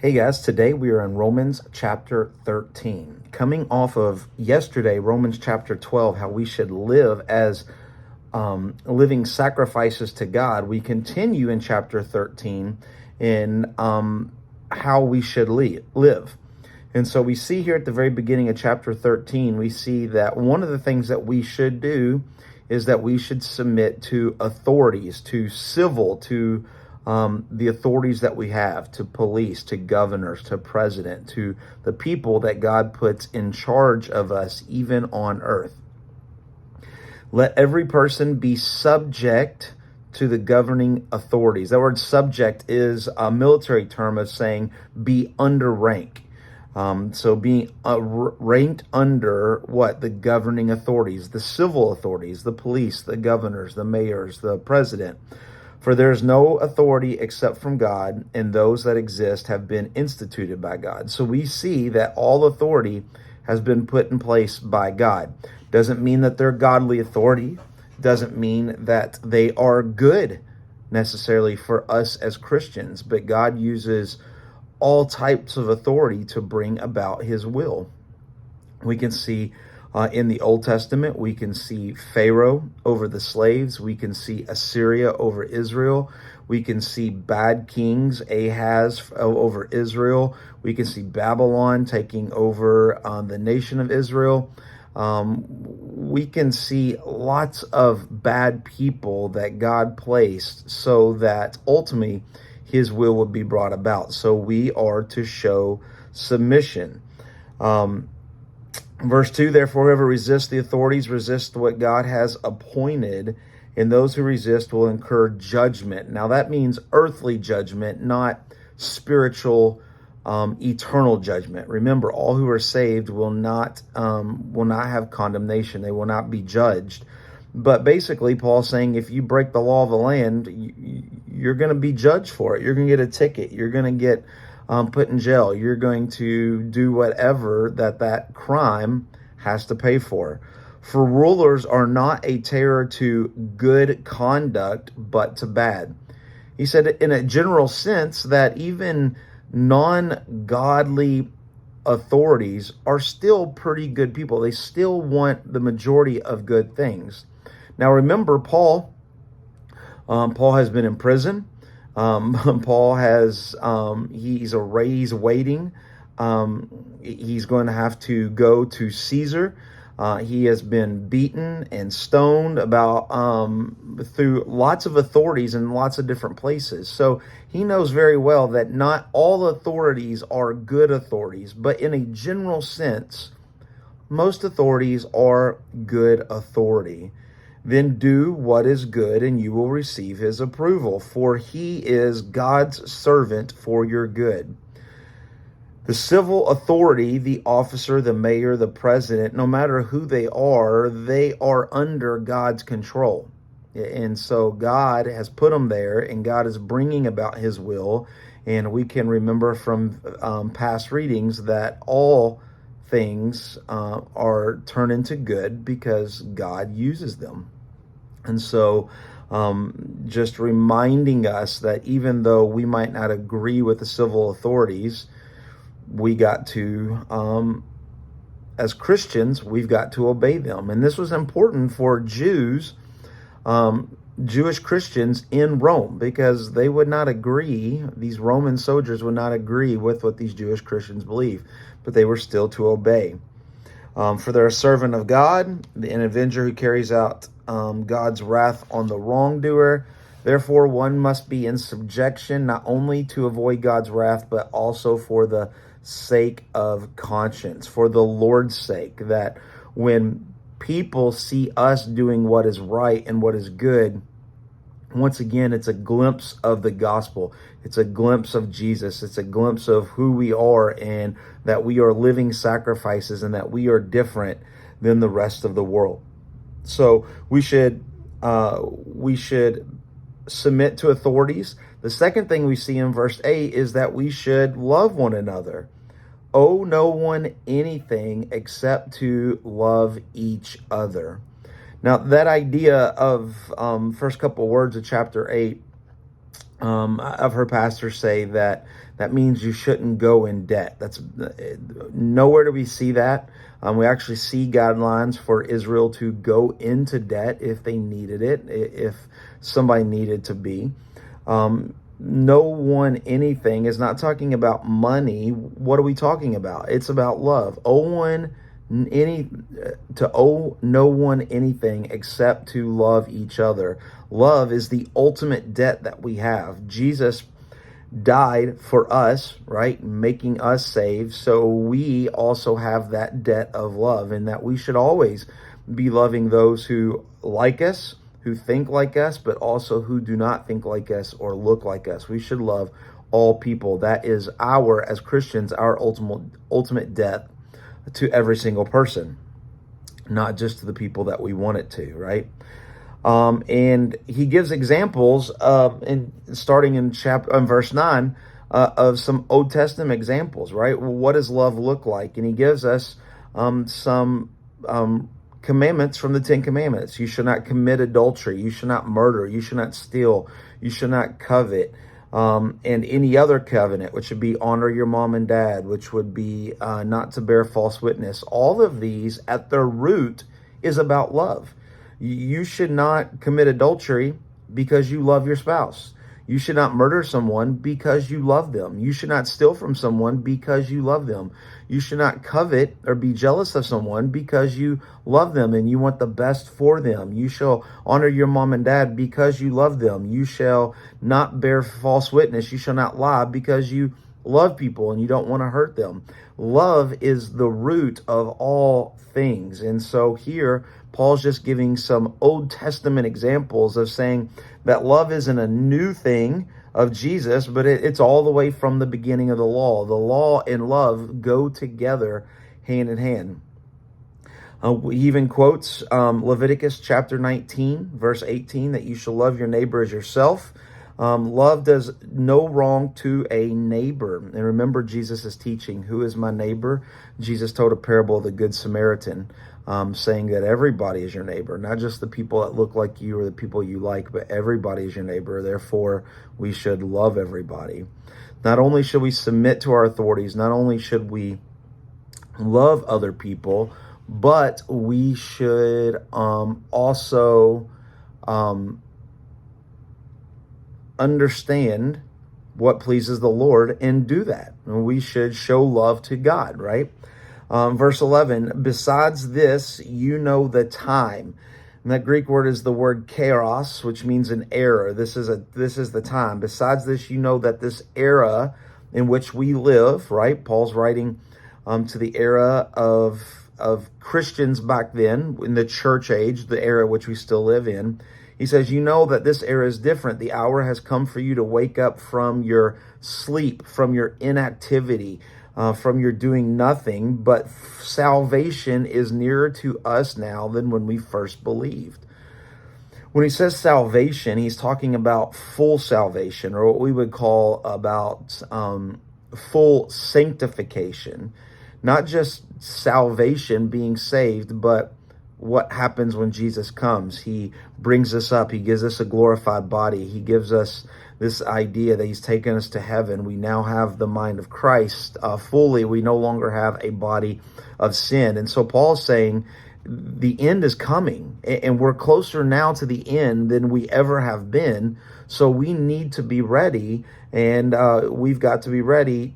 Hey guys, today we are in Romans chapter 13. Coming off of yesterday, Romans chapter 12, how we should live as living sacrifices to God, we continue in chapter 13 in how we should live. And so we see here at the very beginning of chapter 13, we see that one of the things that we should do is that we should submit to authorities, to the authorities that we have, to police, to governors, to president, to the people that God puts in charge of us, even on earth. Let every person be subject to the governing authorities. That word subject is a military term of saying be under rank. So being ranked under what? The governing authorities, the civil authorities, the police, the governors, the mayors, the president. For there is no authority except from God, and those that exist have been instituted by God. So we see that all authority has been put in place by God. Doesn't mean that they're godly authority. Doesn't mean that they are good necessarily for us as Christians, but God uses all types of authority to bring about his will. We can see in the Old Testament, we can see Pharaoh over the slaves. We can see Assyria over Israel. We can see bad kings, Ahaz over Israel. We can see Babylon taking over the nation of Israel. We can see lots of bad people that God placed so that ultimately his will would be brought about. So we are to show submission. Verse 2, therefore, whoever resists the authorities resists what God has appointed, and those who resist will incur judgment. Now, that means earthly judgment, not spiritual, eternal judgment. Remember, all who are saved will not have condemnation. They will not be judged. But basically, Paul's saying if you break the law of the land, you're going to be judged for it. You're going to get a ticket. You're going to get put in jail. You're going to do whatever that crime has to pay for. For rulers are not a terror to good conduct, but to bad. He said in a general sense that even non-godly authorities are still pretty good people. They still want the majority of good things. Now remember, Paul has been in prison. Paul has, he's waiting. He's going to have to go to Caesar. He has been beaten and stoned through lots of authorities in lots of different places. So he knows very well that not all authorities are good authorities, but in a general sense, most authorities are good authority. Then do what is good, and you will receive his approval, for he is God's servant for your good. The civil authority, the officer, the mayor, the president, no matter who they are under God's control. And so God has put them there, and God is bringing about his will. And we can remember from past readings that all things are turned into good because God uses them. And so just reminding us that even though we might not agree with the civil authorities, we got to, as Christians, we've got to obey them. And this was important for Jews, Jewish Christians in Rome, because they would not agree, these Roman soldiers would not agree with what these Jewish Christians believe, but they were still to obey. For they're a servant of God, an avenger who carries out God's wrath on the wrongdoer. Therefore, one must be in subjection, not only to avoid God's wrath, but also for the sake of conscience, for the Lord's sake, that when people see us doing what is right and what is good, once again, it's a glimpse of the gospel. It's a glimpse of Jesus. It's a glimpse of who we are and that we are living sacrifices and that we are different than the rest of the world. So we should submit to authorities. The second thing we see in verse 8 is that we should love one another. Owe no one anything except to love each other. Now, that idea of first couple words of chapter 8 I've heard pastors say that that means you shouldn't go in debt. That's nowhere do we see that. We actually see guidelines for Israel to go into debt if they needed it, if somebody needed to be. No one anything is not talking about money. What are we talking about? It's about love. Owe no one anything except to love each other. Love is the ultimate debt that we have. Jesus died for us, right? Making us saved. So we also have that debt of love, and that we should always be loving those who like us, who think like us, but also who do not think like us or look like us. We should love all people. That is as Christians, our ultimate debt to every single person, not just to the people that we want it to, right? And he gives examples, starting in verse 9, of some Old Testament examples, right? Well, what does love look like? And he gives us some commandments from the Ten Commandments. You should not commit adultery. You should not murder. You should not steal. You should not covet. And any other covenant, which would be honor your mom and dad, which would be not to bear false witness. All of these at their root is about love. You should not commit adultery because you love your spouse. You should not murder someone because you love them. You should not steal from someone because you love them. You should not covet or be jealous of someone because you love them and you want the best for them. You shall honor your mom and dad because you love them. You shall not bear false witness. You shall not lie because you love people and you don't want to hurt them. Love is the root of all things. And so here, Paul's just giving some Old Testament examples of saying that love isn't a new thing of Jesus, but it's all the way from the beginning of the law. The law and love go together hand in hand. He even quotes Leviticus chapter 19, verse 18, that you shall love your neighbor as yourself. Love does no wrong to a neighbor. And remember Jesus' teaching, who is my neighbor? Jesus told a parable of the Good Samaritan, saying that everybody is your neighbor, not just the people that look like you or the people you like, but everybody is your neighbor. Therefore, we should love everybody. Not only should we submit to our authorities, not only should we love other people, but we should also understand what pleases the Lord and do that. And we should show love to God, right? Verse 11, besides this, you know the time. And that Greek word is the word kairos, which means an era. This is the time. Besides this, you know that this era in which we live, right? Paul's writing to the era of Christians back then, in the church age, the era which we still live in. He says, you know that this era is different. The hour has come for you to wake up from your sleep, from your inactivity, from your doing nothing. But salvation is nearer to us now than when we first believed. When he says salvation, he's talking about full salvation, or what we would call about full sanctification. Not just salvation, being saved, but what happens when Jesus comes. He brings us up. He gives us a glorified body. He gives us this idea that he's taken us to heaven. We now have the mind of Christ fully. We no longer have a body of sin. And so Paul's saying the end is coming, and we're closer now to the end than we ever have been. So we need to be ready, and we've got to be ready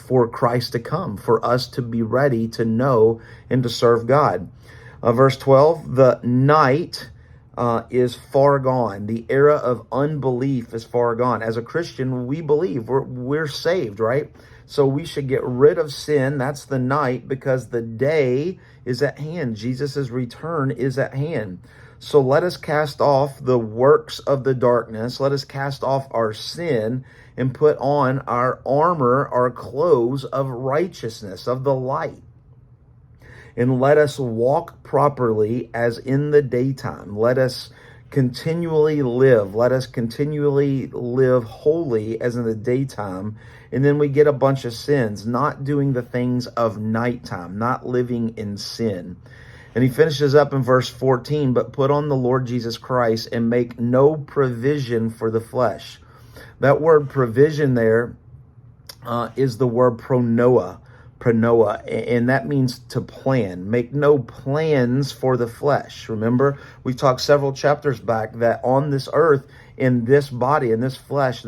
for Christ to come, for us to be ready to know and to serve God. Verse 12, the night is far gone. The era of unbelief is far gone. As a Christian, we believe we're saved, right? So we should get rid of sin. That's the night, because the day is at hand. Jesus' return is at hand. So let us cast off the works of the darkness. Let us cast off our sin and put on our armor, our clothes of righteousness, of the light. And let us walk properly as in the daytime. Let us continually live. Let us continually live holy as in the daytime. And then we get a bunch of sins, not doing the things of nighttime, not living in sin. And he finishes up in verse 14, but put on the Lord Jesus Christ and make no provision for the flesh. That word provision there is the word pronoa, and that means to plan. Make no plans for the flesh. Remember, we talked several chapters back that on this earth, in this body, in this flesh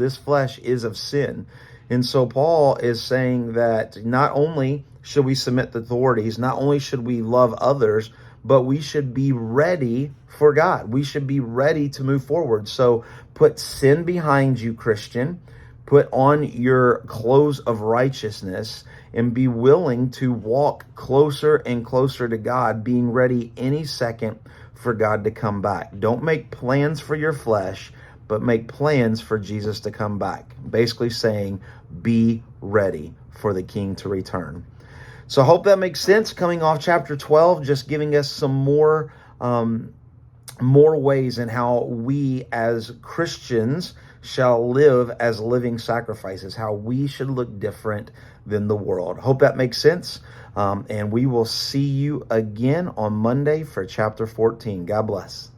is of sin. And so Paul is saying that not only should we submit to authorities, not only should we love others, but we should be ready for God. We should be ready to move forward. So put sin behind you, Christian. Put on your clothes of righteousness and be willing to walk closer and closer to God, being ready any second for God to come back. Don't make plans for your flesh, but make plans for Jesus to come back. Basically saying, be ready for the King to return. So I hope that makes sense. Coming off chapter 12, just giving us some more ways in how we as Christians shall live as living sacrifices, how we should look different than the world. Hope that makes sense. And we will see you again on Monday for chapter 14. God bless.